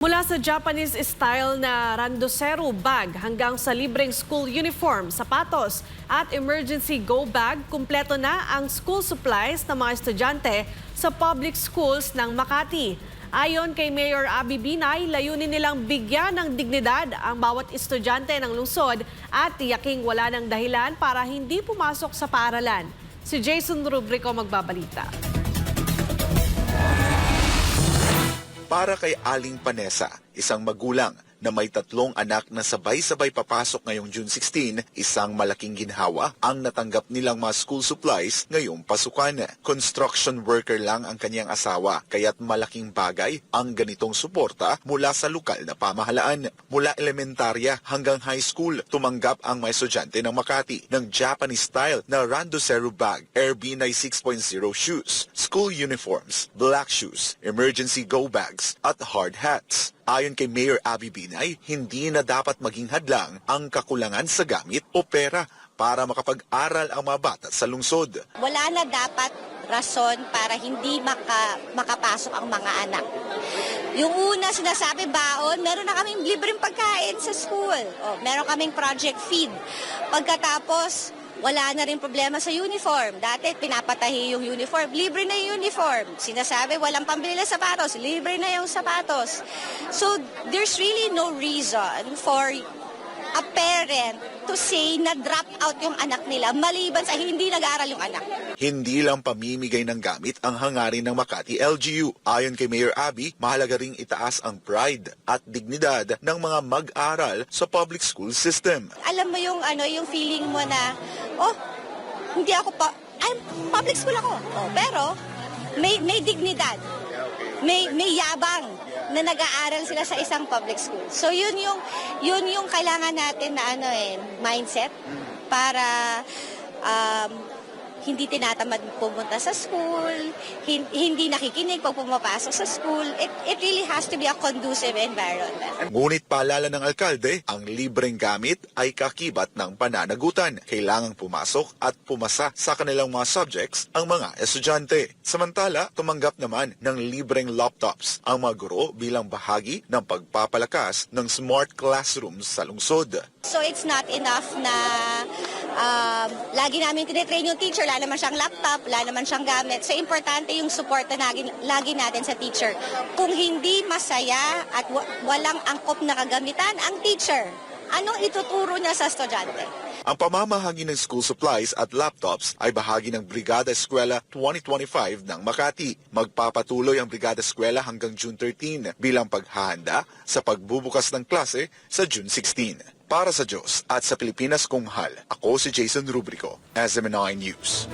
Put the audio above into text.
Mula sa Japanese style na randosero bag hanggang sa libreng school uniform, sapatos at emergency go bag, kumpleto na ang school supplies ng mga estudyante sa public schools ng Makati. Ayon kay Mayor Abby Binay, layunin nilang bigyan ng dignidad ang bawat estudyante ng lungsod at tiyaking wala ng dahilan para hindi pumasok sa paaralan. Si Jason Rubrico magbabalita. Para kay Aling Panesa, isang magulang na may 3 anak na sabay-sabay papasok ngayong June 16, isang malaking ginhawa ang natanggap nilang mga school supplies ngayong pasukan. Construction worker lang ang kanyang asawa, kaya't malaking bagay ang ganitong suporta mula sa lokal na pamahalaan. Mula elementarya hanggang high school, tumanggap ang mga estudyante ng Makati ng Japanese style na randosero bag, Airbnb 6.0 shoes, school uniforms, black shoes, emergency go bags at hard hats. Ayon kay Mayor Abby Binay, hindi na dapat maging hadlang ang kakulangan sa gamit o pera para makapag-aral ang mga bata sa lungsod. Wala na dapat rason para hindi makapasok ang mga anak. Yung una sinasabi baon, meron na kaming libreng pagkain sa school. Meron kaming project feed. Pagkatapos, wala na rin problema sa uniform. Dati, pinapatahi yung uniform. Libre na yung uniform. Sinasabi, walang pambili ng sapatos. Libre na yung sapatos. So, there's really no reason for a parent to say na drop out yung anak nila maliban sa hindi nag-aaral yung anak. Hindi lang pamimigay ng gamit ang hangarin ng Makati LGU. Ayon kay Mayor Abby, mahalaga ring itaas ang pride at dignidad ng mga mag-aral sa public school system. Alam mo yung feeling mo na, hindi ako public school ako. Pero may dignidad. May yabang na nag-aaral sila sa isang public school. So yun yung kailangan natin na mindset para hindi tinatamad pumunta sa school, hindi nakikinig pag pumapasok sa school. It really has to be a conducive environment. Ngunit paalala ng alkalde, ang libreng gamit ay kakibat ng pananagutan. Kailangang pumasok at pumasa sa kanilang mga subjects ang mga estudyante. Samantala, tumanggap naman ng libreng laptops ang mga guro bilang bahagi ng pagpapalakas ng smart classrooms sa lungsod. So it's not enough na lagi namin tinitrain yung teacher, wala naman siyang laptop, wala naman siyang gamit. So importante yung support na lagi natin sa teacher. Kung hindi masaya at walang angkop na kagamitan ang teacher, anong ituturo niya sa estudyante? Ang pamamahagi ng school supplies at laptops ay bahagi ng Brigada Eskwela 2025 ng Makati. Magpapatuloy ang Brigada Eskwela hanggang June 13 bilang paghahanda sa pagbubukas ng klase sa June 16. Para sa Diyos at sa Pilipinas kung mahal, ako si Jason Rubrico, SMNI News.